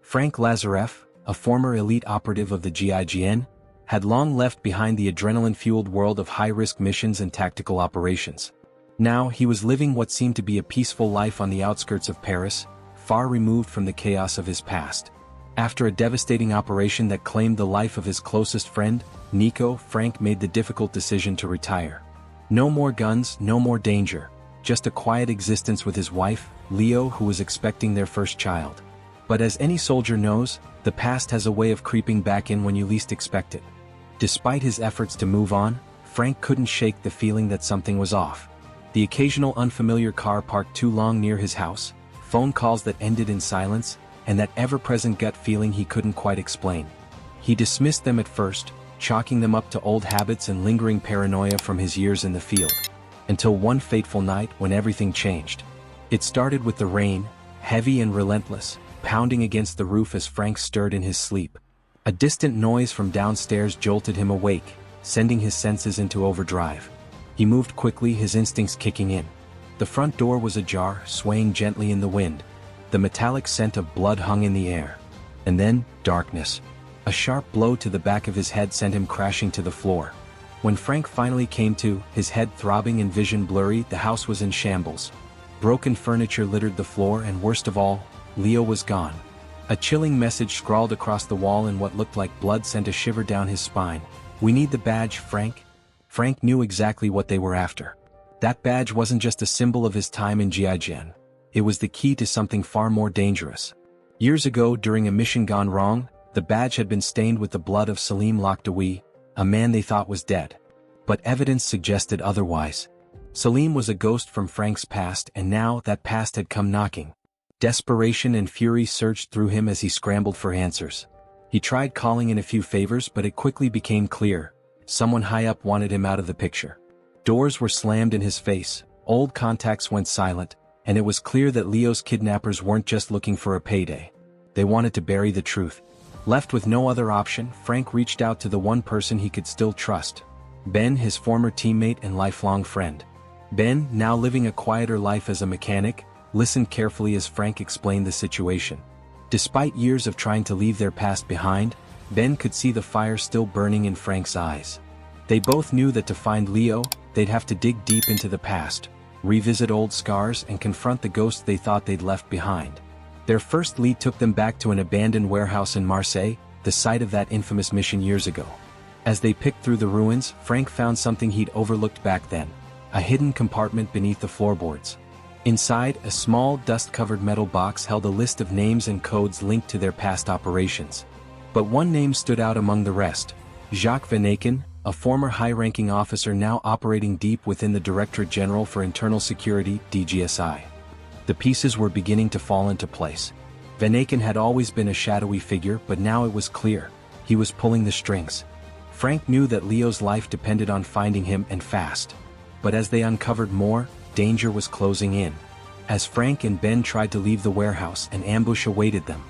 Franck Lazareff, a former elite operative of the GIGN, had long left behind the adrenaline-fueled world of high-risk missions and tactical operations. Now he was living what seemed to be a peaceful life on the outskirts of Paris, far removed from the chaos of his past. After a devastating operation that claimed the life of his closest friend, Nico, Franck made the difficult decision to retire. No more guns, no more danger, just a quiet existence with his wife, Leo, who was expecting their first child. But as any soldier knows, the past has a way of creeping back in when you least expect it. Despite his efforts to move on, Franck couldn't shake the feeling that something was off. The occasional unfamiliar car parked too long near his house, phone calls that ended in silence, and that ever-present gut feeling he couldn't quite explain. He dismissed them at first, chalking them up to old habits and lingering paranoia from his years in the field. Until one fateful night when everything changed. It started with the rain, heavy and relentless, pounding against the roof as Franck stirred in his sleep. A distant noise from downstairs jolted him awake, sending his senses into overdrive. He moved quickly, his instincts kicking in. The front door was ajar, swaying gently in the wind. The metallic scent of blood hung in the air. And then, darkness. A sharp blow to the back of his head sent him crashing to the floor. When Franck finally came to, his head throbbing and vision blurry, the house was in shambles. Broken furniture littered the floor, and worst of all, Leo was gone. A chilling message scrawled across the wall in what looked like blood sent a shiver down his spine. "We need the badge, Franck." Franck knew exactly what they were after. That badge wasn't just a symbol of his time in GIGN. It was the key to something far more dangerous. Years ago, during a mission gone wrong, the badge had been stained with the blood of Salim Lakdawi, a man they thought was dead. But evidence suggested otherwise. Salim was a ghost from Franck's past, and now that past had come knocking. Desperation and fury surged through him as he scrambled for answers. He tried calling in a few favors, but it quickly became clear. Someone high up wanted him out of the picture. Doors were slammed in his face, old contacts went silent, and it was clear that Leo's kidnappers weren't just looking for a payday. They wanted to bury the truth. Left with no other option, Franck reached out to the one person he could still trust. Ben, his former teammate and lifelong friend. Ben, now living a quieter life as a mechanic, listened carefully as Franck explained the situation. Despite years of trying to leave their past behind, Ben could see the fire still burning in Franck's eyes. They both knew that to find Leo, they'd have to dig deep into the past, revisit old scars and confront the ghosts they thought they'd left behind. Their first lead took them back to an abandoned warehouse in Marseille, the site of that infamous mission years ago. As they picked through the ruins, Franck found something he'd overlooked back then, a hidden compartment beneath the floorboards. Inside, a small, dust-covered metal box held a list of names and codes linked to their past operations. But one name stood out among the rest: Jacques Vanaken, a former high-ranking officer now operating deep within the Directorate General for Internal Security, DGSI. The pieces were beginning to fall into place. Vanaken had always been a shadowy figure, but now it was clear. He was pulling the strings. Franck knew that Leo's life depended on finding him, and fast. But as they uncovered more, danger was closing in. As Franck and Ben tried to leave the warehouse, an ambush awaited them.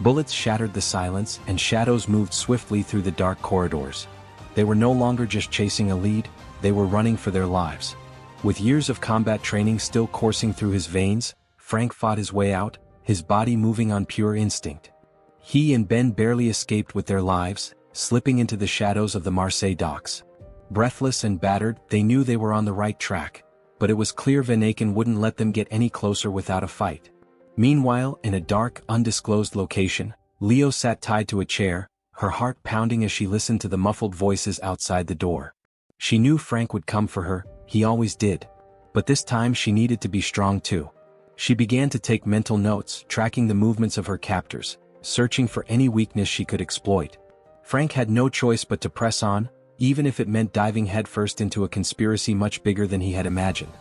Bullets shattered the silence, and shadows moved swiftly through the dark corridors. They were no longer just chasing a lead, they were running for their lives. With years of combat training still coursing through his veins, Franck fought his way out, his body moving on pure instinct. He and Ben barely escaped with their lives, slipping into the shadows of the Marseille docks. Breathless and battered, they knew they were on the right track. But it was clear Vanaken wouldn't let them get any closer without a fight. Meanwhile, in a dark, undisclosed location, Leo sat tied to a chair, her heart pounding as she listened to the muffled voices outside the door. She knew Franck would come for her, he always did. But this time she needed to be strong too. She began to take mental notes, tracking the movements of her captors, searching for any weakness she could exploit. Franck had no choice but to press on, even if it meant diving headfirst into a conspiracy much bigger than he had imagined.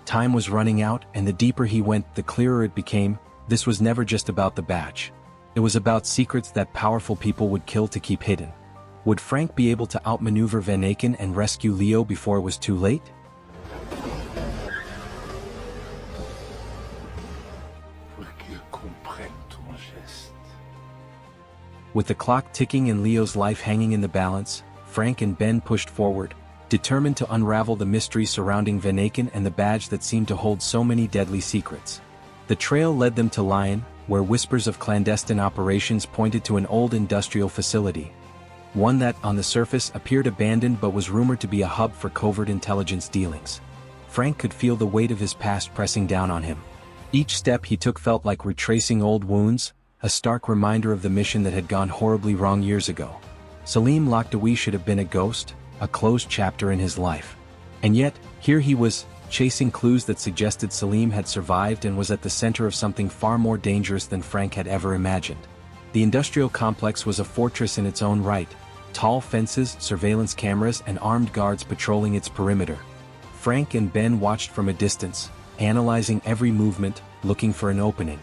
Time was running out, and the deeper he went, the clearer it became. This was never just about the badge. It was about secrets that powerful people would kill to keep hidden. Would Franck be able to outmaneuver Vanaken and rescue Leo before it was too late? With the clock ticking and Leo's life hanging in the balance, Franck and Ben pushed forward, determined to unravel the mystery surrounding Vanaken and the badge that seemed to hold so many deadly secrets. The trail led them to Lyon, where whispers of clandestine operations pointed to an old industrial facility. One that, on the surface, appeared abandoned but was rumored to be a hub for covert intelligence dealings. Franck could feel the weight of his past pressing down on him. Each step he took felt like retracing old wounds, a stark reminder of the mission that had gone horribly wrong years ago. Salim Lakdawi should have been a ghost, a closed chapter in his life. And yet, here he was, chasing clues that suggested Salim had survived and was at the center of something far more dangerous than Franck had ever imagined. The industrial complex was a fortress in its own right, tall fences, surveillance cameras, and armed guards patrolling its perimeter. Franck and Ben watched from a distance, analyzing every movement, looking for an opening.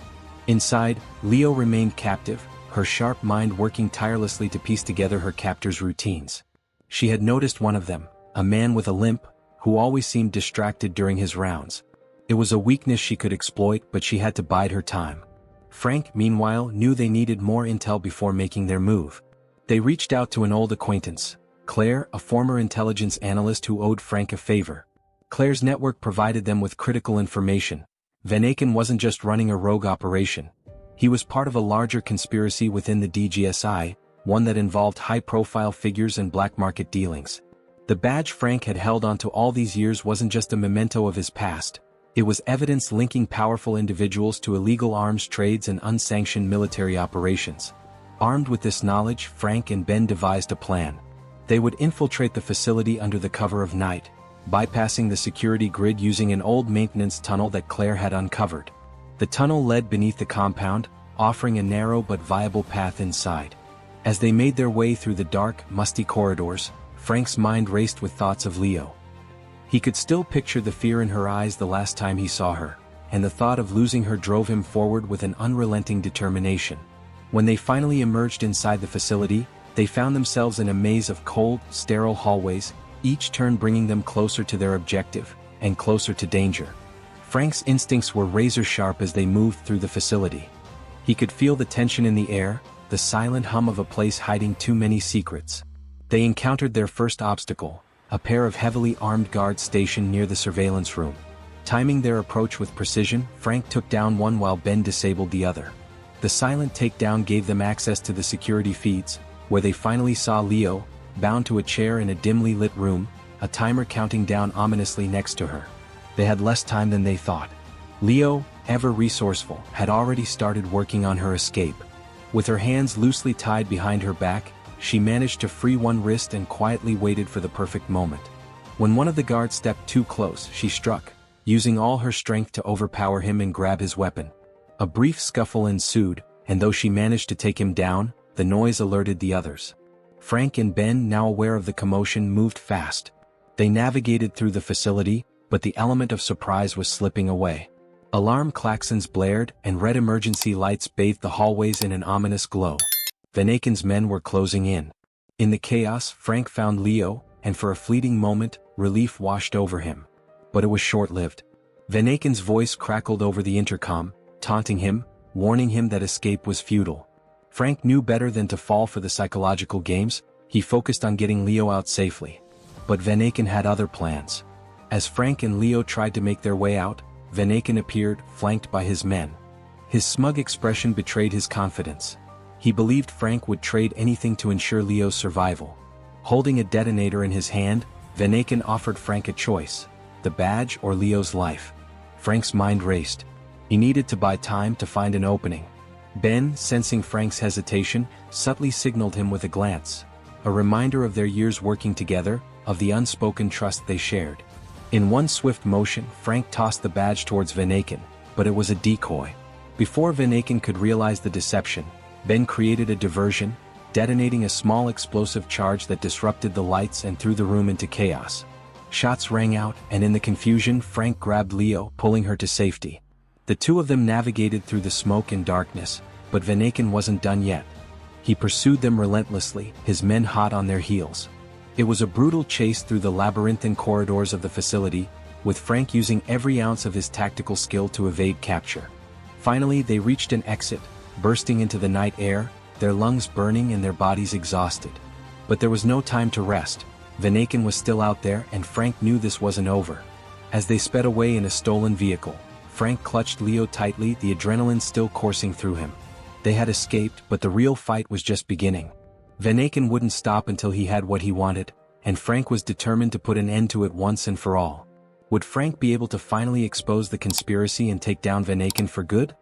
Inside, Leo remained captive, her sharp mind working tirelessly to piece together her captor's routines. She had noticed one of them, a man with a limp, who always seemed distracted during his rounds. It was a weakness she could exploit, but she had to bide her time. Franck, meanwhile, knew they needed more intel before making their move. They reached out to an old acquaintance, Claire, a former intelligence analyst who owed Franck a favor. Claire's network provided them with critical information. Van Aken wasn't just running a rogue operation. He was part of a larger conspiracy within the DGSI, one that involved high-profile figures and black market dealings. The badge Franck had held onto all these years wasn't just a memento of his past. It was evidence linking powerful individuals to illegal arms trades and unsanctioned military operations. Armed with this knowledge, Franck and Ben devised a plan. They would infiltrate the facility under the cover of night, bypassing the security grid using an old maintenance tunnel that Claire had uncovered. The tunnel led beneath the compound, offering a narrow but viable path inside. As they made their way through the dark, musty corridors, Franck's mind raced with thoughts of Leo. He could still picture the fear in her eyes the last time he saw her, and the thought of losing her drove him forward with an unrelenting determination. When they finally emerged inside the facility, they found themselves in a maze of cold, sterile hallways, each turn bringing them closer to their objective, and closer to danger. Franck's instincts were razor-sharp as they moved through the facility. He could feel the tension in the air, the silent hum of a place hiding too many secrets. They encountered their first obstacle, a pair of heavily armed guards stationed near the surveillance room. Timing their approach with precision, Franck took down one while Ben disabled the other. The silent takedown gave them access to the security feeds, where they finally saw Leo, bound to a chair in a dimly lit room, a timer counting down ominously next to her. They had less time than they thought. Leo, ever resourceful, had already started working on her escape. With her hands loosely tied behind her back, she managed to free one wrist and quietly waited for the perfect moment. When one of the guards stepped too close, she struck, using all her strength to overpower him and grab his weapon. A brief scuffle ensued, and though she managed to take him down, the noise alerted the others. Franck and Ben, now aware of the commotion, moved fast. They navigated through the facility, but the element of surprise was slipping away. Alarm klaxons blared, and red emergency lights bathed the hallways in an ominous glow. Van Aken's men were closing in. In the chaos, Franck found Leo, and for a fleeting moment, relief washed over him. But it was short-lived. Van Aken's voice crackled over the intercom, taunting him, warning him that escape was futile. Franck knew better than to fall for the psychological games. He focused on getting Leo out safely. But Van Aken had other plans. As Franck and Leo tried to make their way out, Van Aken appeared, flanked by his men. His smug expression betrayed his confidence. He believed Franck would trade anything to ensure Leo's survival. Holding a detonator in his hand, Van Aken offered Franck a choice: the badge or Leo's life. Franck's mind raced. He needed to buy time to find an opening. Ben, sensing Franck's hesitation, subtly signaled him with a glance, a reminder of their years working together, of the unspoken trust they shared. In one swift motion, Franck tossed the badge towards Van Aken, but it was a decoy. Before Van Aken could realize the deception, Ben created a diversion, detonating a small explosive charge that disrupted the lights and threw the room into chaos. Shots rang out, and in the confusion, Franck grabbed Leo, pulling her to safety. The two of them navigated through the smoke and darkness, but Van Aken wasn't done yet. He pursued them relentlessly, his men hot on their heels. It was a brutal chase through the labyrinthine corridors of the facility, with Franck using every ounce of his tactical skill to evade capture. Finally, they reached an exit, bursting into the night air, their lungs burning and their bodies exhausted. But there was no time to rest. Van Aken was still out there, and Franck knew this wasn't over. As they sped away in a stolen vehicle, Franck clutched Leo tightly, the adrenaline still coursing through him. They had escaped, but the real fight was just beginning. Van Aken wouldn't stop until he had what he wanted, and Franck was determined to put an end to it once and for all. Would Franck be able to finally expose the conspiracy and take down Van Aken for good?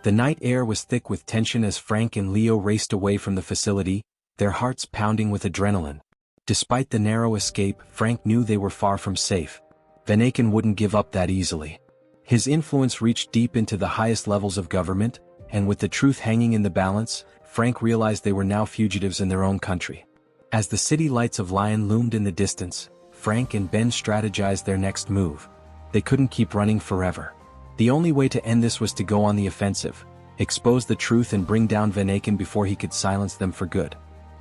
The night air was thick with tension as Franck and Leo raced away from the facility, their hearts pounding with adrenaline. Despite the narrow escape, Franck knew they were far from safe. Van Aken wouldn't give up that easily. His influence reached deep into the highest levels of government, and with the truth hanging in the balance, Franck realized they were now fugitives in their own country. As the city lights of Lyon loomed in the distance, Franck and Ben strategized their next move. They couldn't keep running forever. The only way to end this was to go on the offensive, expose the truth and bring down Van Aken before he could silence them for good.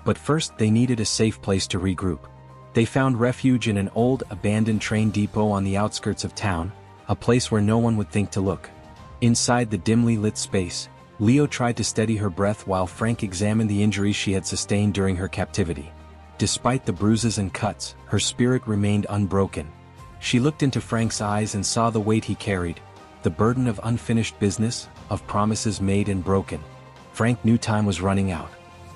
But first they needed a safe place to regroup. They found refuge in an old, abandoned train depot on the outskirts of town, a place where no one would think to look. Inside the dimly lit space, Leo tried to steady her breath while Franck examined the injuries she had sustained during her captivity. Despite the bruises and cuts, her spirit remained unbroken. She looked into Franck's eyes and saw the weight he carried, the burden of unfinished business, of promises made and broken. Franck knew time was running out.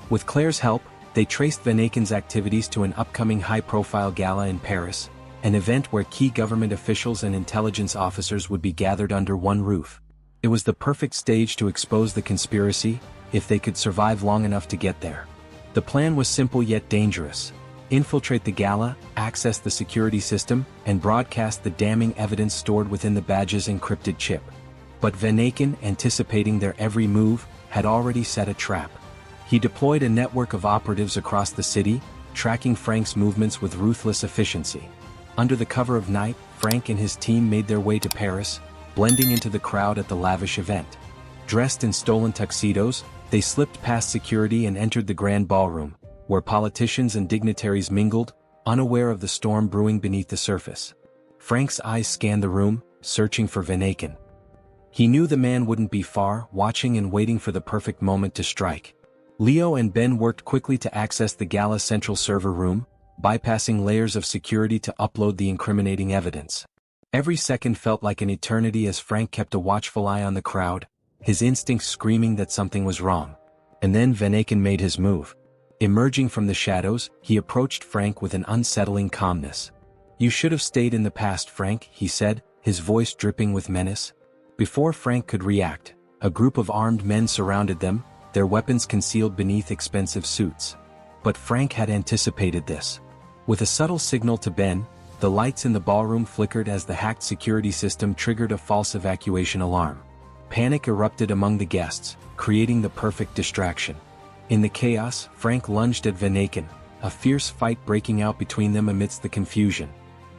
With Claire's help, they traced Van Aken's activities to an upcoming high-profile gala in Paris, an event where key government officials and intelligence officers would be gathered under one roof. It was the perfect stage to expose the conspiracy, if they could survive long enough to get there. The plan was simple yet dangerous. Infiltrate the gala, access the security system, and broadcast the damning evidence stored within the badge's encrypted chip. But Van Aken, anticipating their every move, had already set a trap. He deployed a network of operatives across the city, tracking Franck's movements with ruthless efficiency. Under the cover of night, Franck and his team made their way to Paris, blending into the crowd at the lavish event. Dressed in stolen tuxedos, they slipped past security and entered the grand ballroom, where politicians and dignitaries mingled, unaware of the storm brewing beneath the surface. Franck's eyes scanned the room, searching for Van Aken. He knew the man wouldn't be far, watching and waiting for the perfect moment to strike. Leo and Ben worked quickly to access the gala's central server room, bypassing layers of security to upload the incriminating evidence. Every second felt like an eternity as Franck kept a watchful eye on the crowd, his instincts screaming that something was wrong. And then Van Aken made his move. Emerging from the shadows, he approached Franck with an unsettling calmness. "You should have stayed in the past, Franck," he said, his voice dripping with menace. Before Franck could react, a group of armed men surrounded them, their weapons concealed beneath expensive suits. But Franck had anticipated this. With a subtle signal to Ben, the lights in the ballroom flickered as the hacked security system triggered a false evacuation alarm. Panic erupted among the guests, creating the perfect distraction. In the chaos, Franck lunged at Van Aken, a fierce fight breaking out between them amidst the confusion.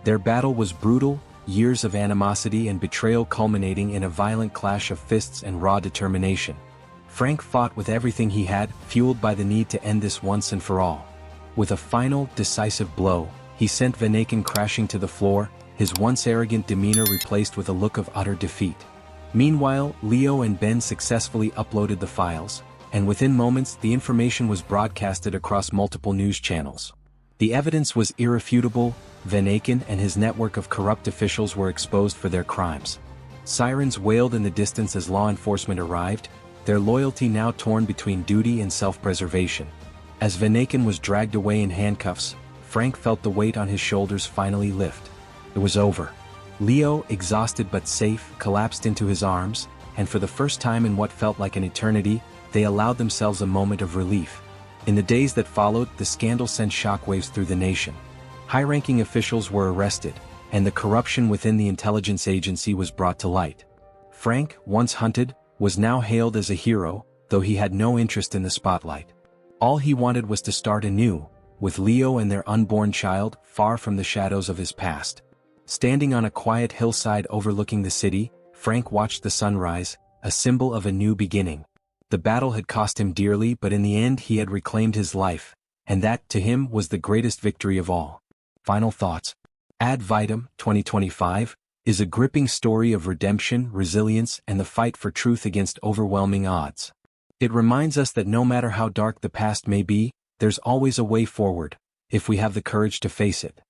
Their battle was brutal, years of animosity and betrayal culminating in a violent clash of fists and raw determination. Franck fought with everything he had, fueled by the need to end this once and for all. With a final, decisive blow, he sent Van Aken crashing to the floor, his once arrogant demeanor replaced with a look of utter defeat. Meanwhile, Leo and Ben successfully uploaded the files, and within moments the information was broadcasted across multiple news channels. The evidence was irrefutable. Van Aken and his network of corrupt officials were exposed for their crimes. Sirens wailed in the distance as law enforcement arrived, their loyalty now torn between duty and self-preservation. As Van Aken was dragged away in handcuffs, Franck felt the weight on his shoulders finally lift. It was over. Leo, exhausted but safe, collapsed into his arms, and for the first time in what felt like an eternity, they allowed themselves a moment of relief. In the days that followed, the scandal sent shockwaves through the nation. High-ranking officials were arrested, and the corruption within the intelligence agency was brought to light. Franck, once hunted, was now hailed as a hero, though he had no interest in the spotlight. All he wanted was to start anew, with Leo and their unborn child far from the shadows of his past. Standing on a quiet hillside overlooking the city, Franck watched the sunrise, a symbol of a new beginning. The battle had cost him dearly, but in the end he had reclaimed his life, and that, to him, was the greatest victory of all. Final thoughts. Ad Vitam, 2025, is a gripping story of redemption, resilience, and the fight for truth against overwhelming odds. It reminds us that no matter how dark the past may be, there's always a way forward, if we have the courage to face it.